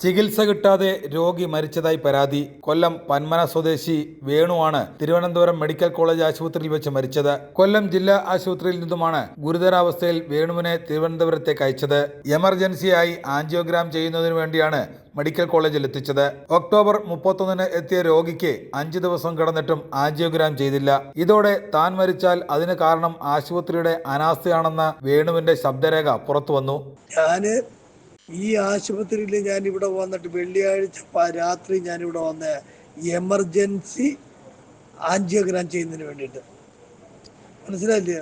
ചികിത്സ കിട്ടാതെ രോഗി മരിച്ചതായി പരാതി. കൊല്ലം പന്മന സ്വദേശി വേണുവാണ് തിരുവനന്തപുരം മെഡിക്കൽ കോളേജ് ആശുപത്രിയിൽ വെച്ച് മരിച്ചത്. കൊല്ലം ജില്ലാ ആശുപത്രിയിൽ നിന്നുമാണ് ഗുരുതരാവസ്ഥയിൽ വേണുവിനെ തിരുവനന്തപുരത്തേക്ക് അയച്ചത്. എമർജൻസിയായി ആൻജിയോഗ്രാം ചെയ്യുന്നതിനു വേണ്ടിയാണ് മെഡിക്കൽ കോളേജിൽ എത്തിച്ചത്. ഒക്ടോബർ 31 എത്തിയ രോഗിക്ക് 5 ദിവസം കിടന്നിട്ടും ആൻജിയോഗ്രാം ചെയ്തില്ല. ഇതോടെ താൻ മരിച്ചാൽ അതിന് കാരണം ആശുപത്രിയുടെ അനാസ്ഥയാണെന്ന വേണുവിന്റെ ശബ്ദരേഖ പുറത്തു വന്നു. ഈ ആശുപത്രിയിൽ ഞാൻ ഇവിടെ വന്നിട്ട് വെള്ളിയാഴ്ച രാത്രി ഞാനിവിടെ വന്ന എമർജൻസി ആൻജിയോഗ്രാം ചെയ്യുന്നതിന് വേണ്ടിയിട്ട്, മനസ്സിലായില്ലേ?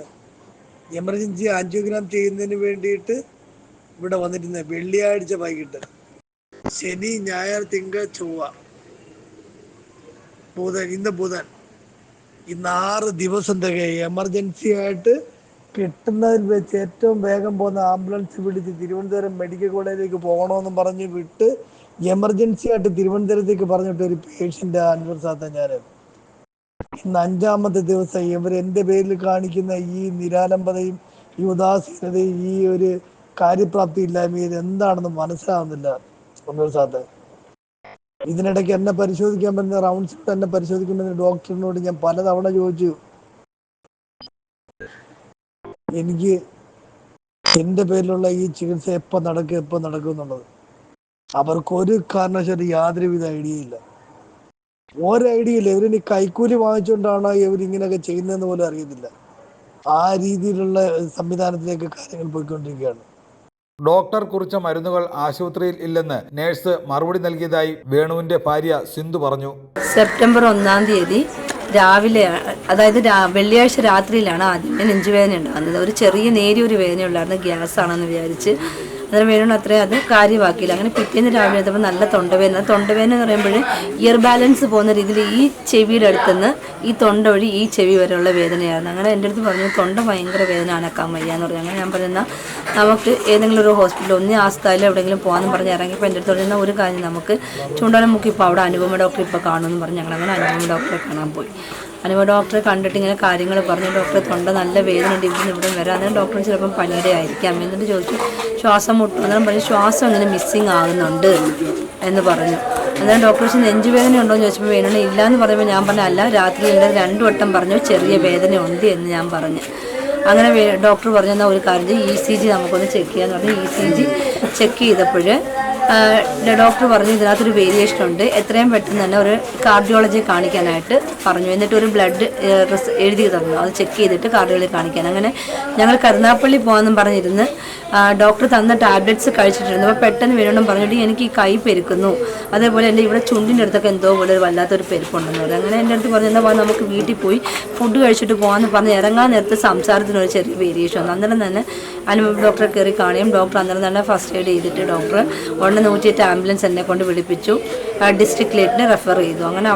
എമർജൻസി ആൻജിയോഗ്രാം ചെയ്യുന്നതിന് വേണ്ടിയിട്ട് ഇവിടെ വന്നിരുന്ന വെള്ളിയാഴ്ച വൈകിട്ട്, ശനി ഞായർ തിങ്കൾ ചൊവ്വ ബുധൻ, ഇന്ന് ബുധൻ, ഇന്ന് 6 ദിവസം തികയും. എമർജൻസി ആയിട്ട് കിട്ടുന്നതിൽ വെച്ച് ഏറ്റവും വേഗം പോകുന്ന ആംബുലൻസ് വിളിച്ച് തിരുവനന്തപുരം മെഡിക്കൽ കോളേജിലേക്ക് പോകണമെന്നും പറഞ്ഞ് വിട്ട് എമർജൻസി ആയിട്ട് തിരുവനന്തപുരത്തേക്ക് പറഞ്ഞിട്ട് ഒരു പേഷ്യൻ്റ് അനുവർസാത്ത ഞാൻ ഇന്ന് 5ാമത്തെ ദിവസം ഇവർ എൻ്റെ പേരിൽ കാണിക്കുന്ന ഈ നിരാലംബതയും ഈ ഉദാസീനതയും ഈ ഒരു കാര്യപ്രാപ്തി ഇല്ലായ്മയും എന്താണെന്ന് മനസ്സിലാവുന്നില്ല അനുവർസാത്ത. ഇതിനിടയ്ക്ക് എന്നെ പരിശോധിക്കാൻ പറ്റുന്ന റൗണ്ട്സ് എന്നെ പരിശോധിക്കുമെന്ന് ഡോക്ടറിനോട് ഞാൻ പലതവണ ചോദിച്ചു. എനിക്ക് എൻ്റെ പേരിലുള്ള ഈ ചികിത്സ എപ്പോൾ നടക്കും എന്നുള്ളത് അവർക്ക് ഒരു കാരണവശാലും യാതൊരുവിധ ഐഡിയയില്ല. ഇവരിനി കൈക്കൂലി വാങ്ങിച്ചുകൊണ്ടാണോ ഇവരിങ്ങനെയൊക്കെ ചെയ്യുന്നതെന്ന് പോലും അറിയത്തില്ല. ആ രീതിയിലുള്ള സംവിധാനത്തിലേക്ക് കാര്യങ്ങൾ പോയിക്കൊണ്ടിരിക്കുകയാണ്. ഡോക്ടർ കുറിച്ച മരുന്നുകൾ ആശുപത്രിയിൽ ഇല്ലെന്ന് നേഴ്സ് മറുപടി നൽകിയതായി വേണുവിന്റെ ഭാര്യ സിന്ധു പറഞ്ഞു. സെപ്റ്റംബർ 1-ാം തീയതി രാവിലെ, അതായത് വെള്ളിയാഴ്ച രാത്രിയിലാണ് ആദ്യമേ നെഞ്ചുവേദന ഉണ്ടാകുന്നത്. ഒരു ചെറിയ നേരിയൊരു വേദനയുള്ളായിരുന്നു, ഗ്യാസ് ആണെന്ന് വിചാരിച്ച്. അന്നേരം വേണം അത്രയും അത് കാര്യമാക്കിയില്ല. അങ്ങനെ പിറ്റേന്ന് രാവിലെ എത്തുമ്പോൾ നല്ല തൊണ്ടവേദന എന്ന് പറയുമ്പോൾ ഇയർ ബാലൻസ് പോകുന്ന രീതിയിൽ ഈ ചെവിയുടെ അടുത്തുനിന്ന് ഈ തൊണ്ട വഴി ഈ ചെവി വരെയുള്ള വേദനയായിരുന്നു. അങ്ങനെ എൻ്റെ അടുത്ത് പറഞ്ഞു തൊണ്ട ഭയങ്കര വേദന അനക്കാൻ വയ്യ എന്ന് പറഞ്ഞു. അങ്ങനെ ഞാൻ പറയുന്ന നമുക്ക് ഏതെങ്കിലും ഒരു ഹോസ്പിറ്റലിൽ ഒന്നേ ആ സ്ഥലം എവിടെയെങ്കിലും പോകാമെന്ന് പറഞ്ഞ് ഇറങ്ങിയപ്പോൾ എൻ്റെ അടുത്ത് പറയുന്ന ഒരു കാര്യം, നമുക്ക് ചൂണ്ടാലമുക്ക് ഇപ്പോൾ അവിടെ അനുപമ ഡോക്ടർ ഇപ്പോൾ കാണുമെന്ന് പറഞ്ഞ് ഞങ്ങളങ്ങനെ അനുപമ ഡോക്ടറെ കാണാൻ പോയി. അനുപമ ഡോക്ടറെ കണ്ടിട്ട് ഇങ്ങനെ കാര്യങ്ങൾ പറഞ്ഞു. ഡോക്ടറെ തൊണ്ട നല്ല വേദന ഉണ്ട്, ഇവിടെ വരാം. അന്നേരം ഡോക്ടർ ചിലപ്പം പനിയുടെ ആയിരിക്കാം. എന്നിട്ട് ചോദിച്ചു ശ്വാസം മുട്ടും. അന്നേരം പറഞ്ഞു ശ്വാസം ഇങ്ങനെ മിസ്സിങ് ആകുന്നുണ്ട് എന്ന് പറഞ്ഞു. അന്നേരം ഡോക്ടർ ചോദിച്ചു നെഞ്ചുവേദന ഉണ്ടോ എന്ന് ചോദിച്ചപ്പോൾ വേദന ഇല്ല എന്ന് പറയുമ്പോൾ ഞാൻ പറഞ്ഞു അല്ല, രാത്രി എൻ്റെ 2 വട്ടം പറഞ്ഞു ചെറിയ വേദന ഉണ്ട് എന്ന് ഞാൻ പറഞ്ഞു. അങ്ങനെ ഡോക്ടർ പറഞ്ഞു എന്നാൽ ഒരു കാര്യം ECG നമുക്കൊന്ന് ചെക്ക് ചെയ്യാന്ന് പറഞ്ഞു. ECG ചെക്ക് ചെയ്തപ്പോൾ ഡോക്ടർ പറഞ്ഞു ഇതിനകത്തൊരു വേരിയേഷൻ ഉണ്ട്, എത്രയും പെട്ടെന്ന് തന്നെ ഒരു കാർഡിയോളജിയെ കാണിക്കാനായിട്ട് പറഞ്ഞു. എന്നിട്ട് ഒരു ബ്ലഡ് എഴുതി തന്നു, അത് ചെക്ക് ചെയ്തിട്ട് കാർഡിയോളജി കാണിക്കാൻ. അങ്ങനെ ഞങ്ങൾ കരുനാഗപ്പള്ളി പോകാമെന്നും പറഞ്ഞിരുന്ന് ഡോക്ടർ തന്ന ടാബ്ലറ്റ്സ് കഴിച്ചിട്ടിരുന്നു. അപ്പോൾ പെട്ടെന്ന് വീണ്ടും പറഞ്ഞിട്ട് എനിക്ക് ഈ കൈ പെരുക്കുന്നു, അതേപോലെ എൻ്റെ ഇവിടെ ചുണ്ടിൻ്റെ അടുത്തൊക്കെ എന്തോ പോലെ ഒരു വല്ലാത്തൊരു പെരുപ്പുണ്ടെന്ന് പറഞ്ഞു. അങ്ങനെ എൻ്റെ അടുത്ത് പറഞ്ഞു എന്നാൽ നമുക്ക് വീട്ടിൽ പോയി ഫുഡ് കഴിച്ചിട്ട് പോകാമെന്ന് പറഞ്ഞ് ഇറങ്ങാൻ നേരത്തെ സംസാരത്തിനൊരു ചെറിയ വേരിയേഷൻ വന്നു. അന്നേരം തന്നെ അനുപമ ഡോക്ടറെ കയറി കാണുകയും ഡോക്ടർ അന്നേരം തന്നെ ഫസ്റ്റ് എയ്ഡ് ചെയ്തിട്ട് ഡോക്ടർ 108 ആംബുലൻസ് എന്നെ കൊണ്ട് വിളിപ്പിച്ചു, ഡിസ്ട്രിക്റ്റിലേക്ക് റെഫർ ചെയ്തു. അങ്ങനെ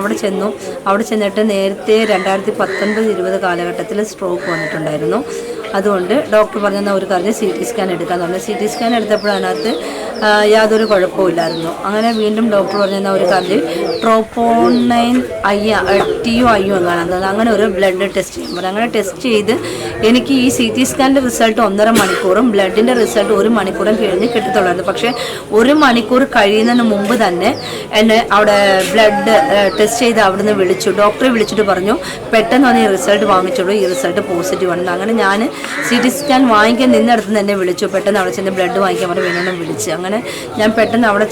അവിടെ ചെന്നിട്ട് നേരത്തെ 2019-20 കാലഘട്ടത്തിൽ സ്ട്രോക്ക് വന്നിട്ടുണ്ടായിരുന്നു. അതുകൊണ്ട് ഡോക്ടർ പറഞ്ഞാൽ ഒരു കാര്യം CT സ്കാൻ എടുക്കാമെന്ന് പറഞ്ഞു. CT സ്കാൻ എടുത്തപ്പോൾ അതിനകത്ത് യാതൊരു കുഴപ്പമില്ലായിരുന്നു. അങ്ങനെ വീണ്ടും ഡോക്ടർ പറഞ്ഞാൽ ഒരു കാര്യം ട്രോപ്പോണൈൻ TO IO എന്നാണ്, അങ്ങനെ ഒരു ബ്ലഡ് ടെസ്റ്റ് ചെയ്യാൻ പറഞ്ഞു. അങ്ങനെ ടെസ്റ്റ് ചെയ്ത് എനിക്ക് ഈ CT സ്കാനിൻ്റെ റിസൾട്ട് 1.5 മണിക്കൂറും ബ്ലഡിൻ്റെ റിസൾട്ട് 1 മണിക്കൂറും കഴിഞ്ഞ് കിട്ടത്തുള്ളായിരുന്നു. പക്ഷേ 1 മണിക്കൂർ കഴിയുന്നതിന് മുമ്പ് തന്നെ എന്നെ അവിടെ ബ്ലഡ് ടെസ്റ്റ് ചെയ്ത് അവിടുന്ന് വിളിച്ചു. ഡോക്ടറെ വിളിച്ചിട്ട് പറഞ്ഞു പെട്ടെന്ന് വന്ന് ഈ റിസൾട്ട് വാങ്ങിച്ചോളൂ, ഈ റിസൾട്ട് പോസിറ്റീവ് ആണ്. അങ്ങനെ ഞാൻ CT സ്കാൻ വാങ്ങിക്കാൻ നിന്നിടത്ത് തന്നെ വിളിച്ചു. പെട്ടെന്ന് അവിടെ ചെന്ന് ബ്ലഡ് വാങ്ങിക്കാൻ പറഞ്ഞ് വീണ്ടും വിളിച്ച്. അങ്ങനെ ഞാൻ പെട്ടെന്ന് അവിടെ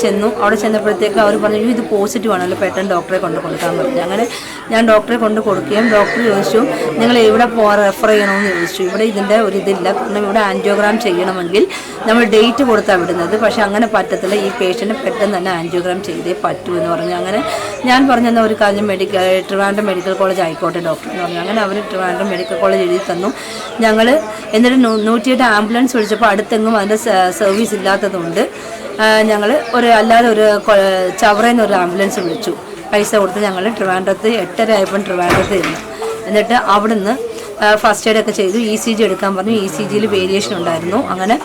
ചെന്നപ്പോഴത്തേക്ക് അവർ പറഞ്ഞു ഇത് പോസിറ്റീവ് ആണല്ലോ, പെട്ടെന്ന് ഡോക്ടറെ കൊടുക്കാൻ പറഞ്ഞു. അങ്ങനെ ഞാൻ ഡോക്ടറെ കൊണ്ട് കൊടുക്കുകയും ഡോക്ടർ ചോദിച്ചു നിങ്ങൾ എവിടെ റെഫർ ചെയ്യണമെന്ന് ചോദിച്ചു. ഇവിടെ ഇതിൻ്റെ ഒരു ഇതില്ല, കാരണം ഇവിടെ ആൻജിയോഗ്രാം ചെയ്യണമെങ്കിൽ നമ്മൾ ഡേറ്റ് കൊടുത്താണ് വിടുന്നത്. പക്ഷേ അങ്ങനെ പറ്റത്തില്ല, ഈ പേഷ്യൻറ്റ് പെട്ടെന്ന് തന്നെ ആൻജിയോഗ്രാം ചെയ്തേ പറ്റൂ എന്ന് പറഞ്ഞു. അങ്ങനെ ഞാൻ പറഞ്ഞെന്നാൽ ഒരു കാര്യം ട്രിവാൻഡ്രം മെഡിക്കൽ കോളേജ് ആയിക്കോട്ടെ ഡോക്ടർ എന്ന് പറഞ്ഞു. അങ്ങനെ അവർ ട്രിവാൻഡ്രം മെഡിക്കൽ കോളേജ് എഴുതി തന്നു. ഞങ്ങൾ എന്നിട്ട് 108 ആംബുലൻസ് വിളിച്ചപ്പോൾ അടുത്തെങ്ങും അതിൻ്റെ സർവീസ് ഇല്ലാത്തതുകൊണ്ട് ഞങ്ങൾ അല്ലാതെ ഒരു ചവറയിൽ ഒരു ആംബുലൻസ് വിളിച്ചു. പൈസ കൊടുത്ത് ഞങ്ങൾ ട്രിവാൻഡ്രത്ത് 8:30 ആയപ്പോൾ ട്രിവാൻഡ്രത്ത് ഇരുന്നു. എന്നിട്ട് അവിടുന്ന് ഫസ്റ്റ് എയ്ഡൊക്കെ ചെയ്തു. ECG എടുക്കാൻ പറഞ്ഞു. ECGയിൽ വേരിയേഷൻ ഉണ്ടായിരുന്നു. അങ്ങനെ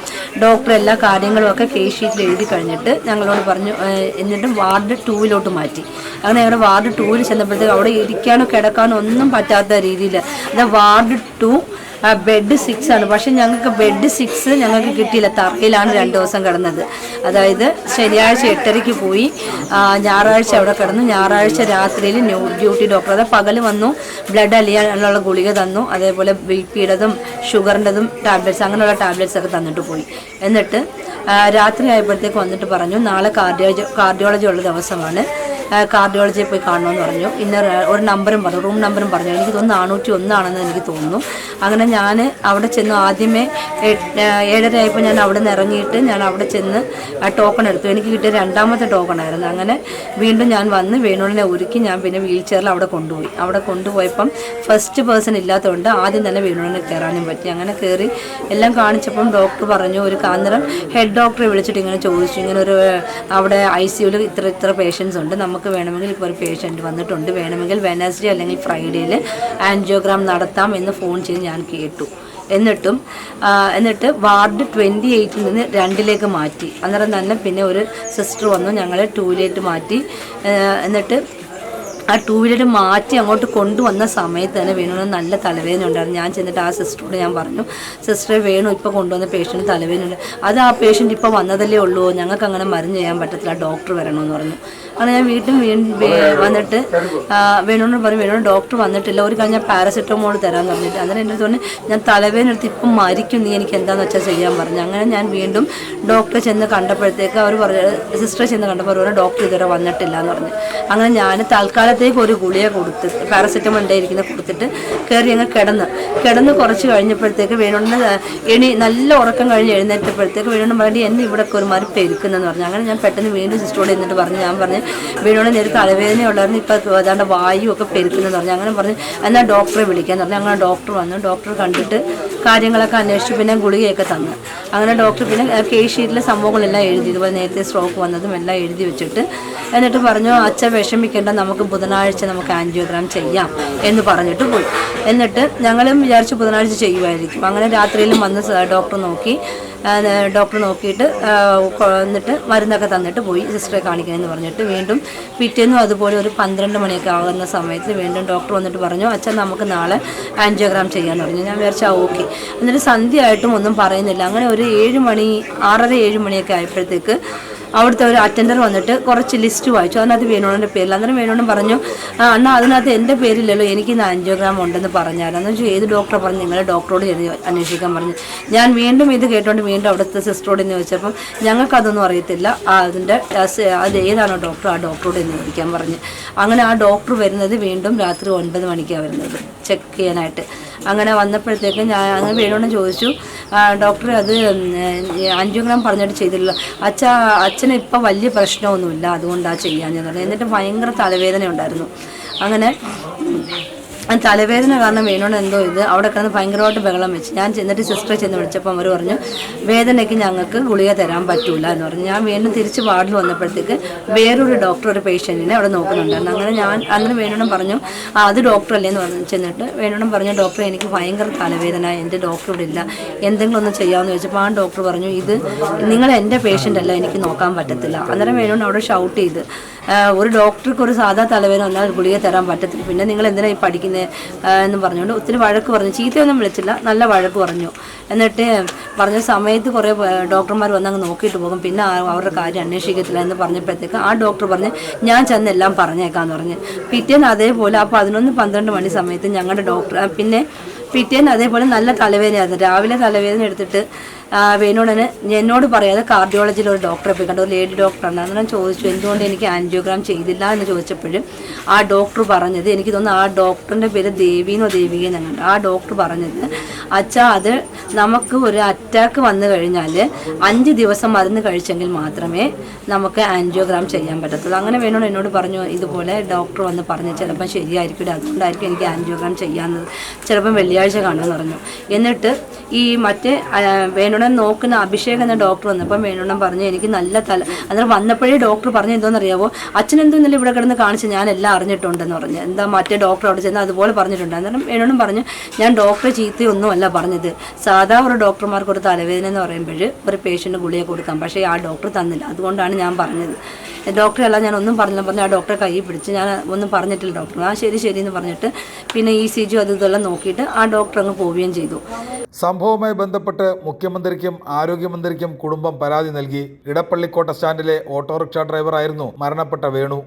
ഡോക്ടർ എല്ലാ കാര്യങ്ങളും ഒക്കെ കേസ് ഷീറ്റിൽ എഴുതി കഴിഞ്ഞിട്ട് ഞങ്ങളോട് പറഞ്ഞു. എന്നിട്ട് വാർഡ് 2 മാറ്റി. അങ്ങനെ ഞങ്ങളുടെ വാർഡ് 2 ചെന്നപ്പോഴത്തേക്ക് അവിടെ ഇരിക്കാനോ കിടക്കാനോ ഒന്നും പറ്റാത്ത രീതിയിൽ വാർഡ് 2 ബെഡ് 6 ആണ്. പക്ഷെ ഞങ്ങൾക്ക് ബെഡ് 6 ഞങ്ങൾക്ക് കിട്ടിയില്ല. തറയിലാണ് 2 ദിവസം കിടന്നത്. അതായത് ശനിയാഴ്ച 8:30 പോയി, ഞായറാഴ്ച അവിടെ കിടന്നു. ഞായറാഴ്ച രാത്രിയിൽ ഡ്യൂട്ടി ഡോക്ടർ അതായത് പകൽ വന്നു, ബ്ലഡ് അലിയാനുള്ള ഗുളിക തന്നു, അതേപോലെ BP-യുടേതും ഷുഗറിൻ്റെതും ടാബ്ലറ്റ്സ് അങ്ങനെയുള്ള ടാബ്ലറ്റ്സ് ഒക്കെ തന്നിട്ട് പോയി. എന്നിട്ട് രാത്രി ആയപ്പോഴത്തേക്ക് വന്നിട്ട് പറഞ്ഞു നാളെ കാർഡിയോളജി ഉള്ള ദിവസമാണ്, കാർഡിയോളജിയെ പോയി കാണണമെന്ന് പറഞ്ഞു. ഇന്ന ഒരു നമ്പറും പറഞ്ഞു, റൂം നമ്പറും പറഞ്ഞു. എനിക്ക് തോന്നുന്നു 401 ആണെന്ന് എനിക്ക് തോന്നുന്നു. അങ്ങനെ ഞാൻ അവിടെ ചെന്നു. ആദ്യമേ 7:30 ആയപ്പോൾ ഞാൻ അവിടെ നിന്ന് ഇറങ്ങിയിട്ട് ഞാൻ അവിടെ ചെന്ന് ടോക്കൺ എടുത്തു. എനിക്ക് കിട്ടിയ 2ാമത്തെ ടോക്കൺ ആയിരുന്നു. അങ്ങനെ വീണ്ടും ഞാൻ വന്ന് വേണുവിനെ ഒരുക്കി ഞാൻ പിന്നെ വീൽ ചെയറിൽ അവിടെ കൊണ്ടുപോയി. അവിടെ കൊണ്ടുപോയപ്പം ഫസ്റ്റ് പേഴ്സൺ ഇല്ലാത്തതുകൊണ്ട് ആദ്യം തന്നെ വേണുവിനെ കയറാനും പറ്റി. അങ്ങനെ കയറി എല്ലാം കാണിച്ചപ്പം ഡോക്ടർ പറഞ്ഞു, ഒരു കാന്തരം ഹെഡ് ഡോക്ടറെ വിളിച്ചിട്ട് ഇങ്ങനെ ചോദിച്ചു, ഇങ്ങനെ ഒരു അവിടെ ICUവിൽ ഇത്ര പേഷ്യൻസ് ഉണ്ട്, നമുക്ക് വേണമെങ്കിൽ ഇപ്പോൾ ഒരു പേഷ്യൻ്റ് വന്നിട്ടുണ്ട്, വേണമെങ്കിൽ വെനസ്ഡേ അല്ലെങ്കിൽ ഫ്രൈഡേയിൽ ആൻജിയോഗ്രാം നടത്താം എന്ന് ഫോൺ ചെയ്ത് ഞാൻ കേട്ടു. എന്നിട്ട് വാർഡ് 28 നിന്ന് 2ലേക്ക് മാറ്റി. അന്നേരം തന്നെ പിന്നെ ഒരു സിസ്റ്റർ വന്നു, ഞങ്ങളെ 2ലേക്ക് മാറ്റി. എന്നിട്ട് ആ 2 മാറ്റി അങ്ങോട്ട് കൊണ്ടുവന്ന സമയത്ത് തന്നെ വേണുവിന് നല്ല തലവേദന ഉണ്ടായിരുന്നു. ഞാൻ ചെന്നിട്ട് ആ സിസ്റ്ററോട് ഞാൻ പറഞ്ഞു, സിസ്റ്ററെ വേണു ഇപ്പോൾ കൊണ്ടുവന്ന പേഷ്യൻറ്റ് തലവേദനയുണ്ട്. അത് ആ പേഷ്യൻ്റ് ഇപ്പോൾ വന്നതല്ലേ ഉള്ളൂ, ഞങ്ങൾക്ക് അങ്ങനെ മരുന്ന് ചെയ്യാൻ പറ്റത്തില്ല, ഡോക്ടർ വരണമെന്ന് പറഞ്ഞു. അങ്ങനെ ഞാൻ വീണ്ടും വന്നിട്ട് വേണുവിനോട് പറഞ്ഞു, വേണു ഡോക്ടർ വന്നിട്ടില്ല, ഒരു കഴിഞ്ഞ പാരസെറ്റമോൾ തരാമെന്ന് പറഞ്ഞിട്ട്. അന്നേരം എൻ്റെ തോന്നി ഞാൻ തലവേദന എടുത്ത് ഇപ്പം മരിക്കും, നീ എനിക്ക് എന്താണെന്ന് വെച്ചാൽ ചെയ്യാൻ പറഞ്ഞു. അങ്ങനെ ഞാൻ വീണ്ടും ഡോക്ടറെ ചെന്ന് കണ്ടപ്പോഴത്തേക്ക് അവർ പറഞ്ഞു, സിസ്റ്ററെ ചെന്ന് കണ്ടപ്പോൾ അവർ ഡോക്ടർ ഇതുവരെ വന്നിട്ടില്ല എന്ന് പറഞ്ഞു. അങ്ങനെ ഞാൻ തൽക്കാലത്തേക്ക് ഒരു ഗുളിക കൊടുത്ത് പാരസെറ്റമോൾ ഉണ്ടായിരിക്കുന്ന കൊടുത്തിട്ട് കയറി അങ്ങ് കിടന്ന് കുറച്ച് കഴിഞ്ഞപ്പോഴത്തേക്ക് വേണുവിന് നല്ല ഉറക്കം കഴിഞ്ഞ് എഴുന്നേറ്റപ്പോഴത്തേക്ക് വേണുവിന് വേണ്ടി എന്നെ ഇവിടെയൊക്കെ ഒരു മാതിരി പെരുക്കുന്നെന്ന് പറഞ്ഞു. അങ്ങനെ ഞാൻ പെട്ടെന്ന് വീണ്ടും സിസ്റ്ററോട് എന്നിട്ട് പറഞ്ഞു, ഞാൻ പറഞ്ഞു വേണുവിന് ഒരു തലവേദന ഉള്ളായിരുന്നു, ഇപ്പോൾ ഏതാണ്ട് വായു ഒക്കെ പെരുക്കുന്നെന്ന് പറഞ്ഞു. അങ്ങനെ പറഞ്ഞു എന്നാൽ ഡോക്ടറെ വിളിക്കാന്ന് പറഞ്ഞു. അങ്ങനെ ഡോക്ടർ വന്നു. ഡോക്ടർ കണ്ടിട്ട് കാര്യങ്ങളൊക്കെ അന്വേഷിച്ചു, പിന്നെ ഗുളികയൊക്കെ തന്നു. അങ്ങനെ ഡോക്ടർ പിന്നെ കേസ് ഷീറ്റിലെ സംഭവങ്ങളെല്ലാം എഴുതി, ഇതുപോലെ നേരത്തെ സ്ട്രോക്ക് വന്നതും എല്ലാം എഴുതി വെച്ചിട്ട് എന്നിട്ട് പറഞ്ഞു, അച്ഛൻ വിഷമിക്കേണ്ട, നമുക്ക് ബുധനാഴ്ച നമുക്ക് ആൻജിയോഗ്രാം ചെയ്യാം എന്ന് പറഞ്ഞിട്ട് പോയി. എന്നിട്ട് ഞങ്ങളും വിചാരിച്ചു ബുധനാഴ്ച ചെയ്യുമായിരിക്കും. അങ്ങനെ രാത്രിയിലും വന്ന് ഡോക്ടർ നോക്കിയിട്ട് എന്നിട്ട് മരുന്നൊക്കെ തന്നിട്ട് പോയി സിസ്റ്ററെ കാണിക്കണമെന്ന് പറഞ്ഞിട്ട് വീണ്ടും പിറ്റേന്നും അതുപോലെ ഒരു 12 മണിയൊക്കെ ആകുന്ന സമയത്ത് വീണ്ടും ഡോക്ടർ വന്നിട്ട് പറഞ്ഞു, അച്ഛൻ നമുക്ക് നാളെ ആൻജിയോഗ്രാം ചെയ്യാമെന്ന് പറഞ്ഞു. ഞാൻ വിചാരിച്ചാൽ ഓക്കെ. എന്നിട്ട് സന്ധ്യയായിട്ടും ഒന്നും പറയുന്നില്ല. അങ്ങനെ ഒരു 7 മണി 6:30-7 മണിയൊക്കെ ആയപ്പോഴത്തേക്ക് അവിടുത്തെ ഒരു അറ്റൻഡർ വന്നിട്ട് കുറച്ച് ലിസ്റ്റ് വായിച്ചു. അതിനകത്ത് വേണുവിൻ്റെ പേരിൽ. അന്നേരം വേണുവിനും പറഞ്ഞു, എന്നാൽ അതിനകത്ത് എൻ്റെ പേരില്ലല്ലോ, എനിക്ക് ഇന്ന് ആൻജിയോഗ്രാം ഉണ്ടെന്ന് പറഞ്ഞാൽ എന്ന് വെച്ചാൽ ഏത് ഡോക്ടറെ പറഞ്ഞു, നിങ്ങളെ ഡോക്ടറോട് അന്വേഷിക്കാൻ പറഞ്ഞു. ഞാൻ വീണ്ടും ഇത് കേട്ടോണ്ട് വീണ്ടും അവിടുത്തെ സിസ്റ്ററോട് എന്ന് ചോദിച്ചപ്പം ഞങ്ങൾക്കതൊന്നും അറിയത്തില്ല, അത് ഏതാണോ ഡോക്ടർ ആ ഡോക്ടറോട് എന്ന് ചോദിക്കാൻ പറഞ്ഞു. അങ്ങനെ ആ ഡോക്ടർ വരുന്നത് വീണ്ടും രാത്രി 9 മണിക്കാണ് വരുന്നത് ചെക്ക് ചെയ്യാനായിട്ട്. അങ്ങനെ വന്നപ്പോഴത്തേക്ക് ഞാൻ അങ്ങനെ വേണോന്ന് ചോദിച്ചു, ഡോക്ടർ അത് ആൻജിയോഗ്രാം പറഞ്ഞിട്ട് ചെയ്തില്ല, അച്ഛന് ഇപ്പം വലിയ പ്രശ്നമൊന്നുമില്ല, അതുകൊണ്ടാണ് ചെയ്യാൻ ഞാൻ പറഞ്ഞു. എന്നിട്ട് ഭയങ്കര തലവേദന ഉണ്ടായിരുന്നു. അങ്ങനെ തലവേദന കാരണം വേണോണ്ട് എന്തോ അവിടെ കിടന്ന് ഭയങ്കരമായിട്ട് ബഹളം വെച്ച്. ഞാൻ ചെന്നിട്ട് സിസ്റ്ററെ ചെന്ന് വിളിച്ചപ്പോൾ അവർ പറഞ്ഞു, വേദനയ്ക്ക് ഞങ്ങൾക്ക് ഗുളിക തരാൻ പറ്റൂല എന്ന് പറഞ്ഞു. ഞാൻ വീണ്ടും തിരിച്ച് വാർഡിൽ വന്നപ്പോഴത്തേക്ക് വേറൊരു ഡോക്ടർ ഒരു പേഷ്യൻറ്റിനെ അവിടെ നോക്കുന്നുണ്ടായിരുന്നു. അങ്ങനെ ഞാൻ അന്ന് വേണോടും പറഞ്ഞു, അത് ഡോക്ടറല്ലേ എന്ന് പറഞ്ഞു. ചെന്നിട്ട് വേണോടും പറഞ്ഞു, ഡോക്ടർ എനിക്ക് ഭയങ്കര തലവേദന, എൻ്റെ ഡോക്ടർ ഇവിടെ ഇല്ല, എന്തെങ്കിലും ഒന്ന് ചെയ്യാമെന്ന് ചോദിച്ചപ്പോൾ ആ ഡോക്ടർ പറഞ്ഞു, ഇത് നിങ്ങൾ എൻ്റെ പേഷ്യൻ്റ് അല്ല, എനിക്ക് നോക്കാൻ പറ്റത്തില്ല. അന്നേരം വേണോണ്ട് അവിടെ ഷൗട്ട് ചെയ്ത്, ഒരു ഡോക്ടർക്ക് ഒരു സാധാ തലവേദന വന്നാൽ ഗുളിക തരാൻ പറ്റത്തില്ല, പിന്നെ നിങ്ങൾ എന്തിനാണ് ഈ പഠിക്കുന്നത് എന്ന് പറഞ്ഞുകൊണ്ട് ഒത്തിരി വഴക്ക് പറഞ്ഞു. ചീത്തയൊന്നും വിളിച്ചില്ല, നല്ല വഴക്ക് പറഞ്ഞു. എന്നിട്ട് പറഞ്ഞ സമയത്ത് കുറേ ഡോക്ടർമാർ വന്നങ്ങ് നോക്കിയിട്ട് പോകും, പിന്നെ അവരുടെ കാര്യം അന്വേഷിക്കത്തില്ല എന്ന് പറഞ്ഞപ്പോഴത്തേക്ക് ആ ഡോക്ടർ പറഞ്ഞ് ഞാൻ ചെന്നെല്ലാം പറഞ്ഞേക്കാന്ന് പറഞ്ഞ്. പിറ്റേന്ന് അതേപോലെ ആ 11-12 മണി സമയത്ത് ഞങ്ങളുടെ ഡോക്ടർ പിന്നെ പിറ്റേന്ന് അതേപോലെ നല്ല തലവേദനയായിരുന്നു. രാവിലെ തലവേദന എടുത്തിട്ട് വേണോടന് എന്നോട് പറയാതെ കാർഡിയോളജിയിൽ ഒരു ഡോക്ടറെ പോയി കണ്ട, ഒരു ലേഡി ഡോക്ടറാണ്. അന്നേരം ചോദിച്ചു എന്തുകൊണ്ട് എനിക്ക് ആൻജിയോഗ്രാം ചെയ്തില്ല എന്ന് ചോദിച്ചപ്പോഴും ആ ഡോക്ടർ പറഞ്ഞത്, എനിക്ക് തോന്നുന്നു ആ ഡോക്ടറിൻ്റെ പേര് ദേവിന്നോ ദേവികയെന്നോ കണ്ടു. ആ ഡോക്ടർ പറഞ്ഞത്, അച്ഛാ അത് നമുക്ക് ഒരു അറ്റാക്ക് വന്നു കഴിഞ്ഞാൽ 5 ദിവസം മരുന്ന് കഴിച്ചെങ്കിൽ മാത്രമേ നമുക്ക് ആൻജിയോഗ്രാം ചെയ്യാൻ പറ്റത്തുള്ളൂ. അങ്ങനെ വേണോട് എന്നോട് പറഞ്ഞു, ഇതുപോലെ ഡോക്ടർ വന്ന് പറഞ്ഞു, ചിലപ്പം ശരിയായിരിക്കില്ല, അതുകൊണ്ടായിരിക്കും എനിക്ക് ആൻജിയോഗ്രാം ചെയ്യാമെന്നത്, ചിലപ്പം വെള്ളിയാഴ്ച കാണുമെന്ന് പറഞ്ഞു. എന്നിട്ട് ഈ മറ്റേ വേണോടൻ നോക്കുന്ന അഭിഷേക് എന്ന ഡോക്ടർ വന്നപ്പം വേണോടൻ പറഞ്ഞു, എനിക്ക് നല്ല അന്നേരം വന്നപ്പോഴേ ഡോക്ടർ പറഞ്ഞു എന്തോന്നറിയാവോ, അച്ഛനെന്തോന്നല്ല ഇവിടെ കിടന്ന് കാണിച്ച് ഞാൻ എല്ലാം അറിഞ്ഞിട്ടുണ്ടെന്ന് പറഞ്ഞു. എന്താ മറ്റേ ഡോക്ടർ അവിടെ ചെന്ന് അതുപോലെ പറഞ്ഞിട്ടുണ്ട്. അന്നേരം വേണോടൻ പറഞ്ഞു, ഞാൻ ഡോക്ടറെ ചീത്തയൊന്നുമല്ല പറഞ്ഞത്, സാധാ ഒരു ഡോക്ടർമാർക്ക് ഒരു തലവേദന എന്ന് പറയുമ്പോൾ ഒരു പേഷ്യൻ്റ് ഗുളിക കൊടുക്കാം, പക്ഷേ ആ ഡോക്ടർ തന്നില്ല, അതുകൊണ്ടാണ് ഞാൻ പറഞ്ഞത് ഡോക്ടറെ അല്ല ഞാൻ ഒന്നും പറഞ്ഞില്ല പറഞ്ഞ് ആ ഡോക്ടറെ കൈ പിടിച്ച് ഞാൻ ഒന്നും പറഞ്ഞിട്ടില്ല ഡോക്ടർ ആ ശരി എന്ന് പറഞ്ഞിട്ട് പിന്നെ ECG ഇതെല്ലാം നോക്കിയിട്ട് ആ ഡോക്ടർ അങ്ങ് പോവുകയും ചെയ്തു. സംഭവവുമായി ബന്ധപ്പെട്ട് മുഖ്യമന്ത്രിക്കും ആരോഗ്യമന്ത്രിക്കും കുടുംബം പരാതി നൽകി. ഇടപ്പള്ളിക്കോട്ട സ്റ്റാൻഡിലെ ഓട്ടോറിക്ഷ ഡ്രൈവറായിരുന്നു മരണപ്പെട്ട വേണു.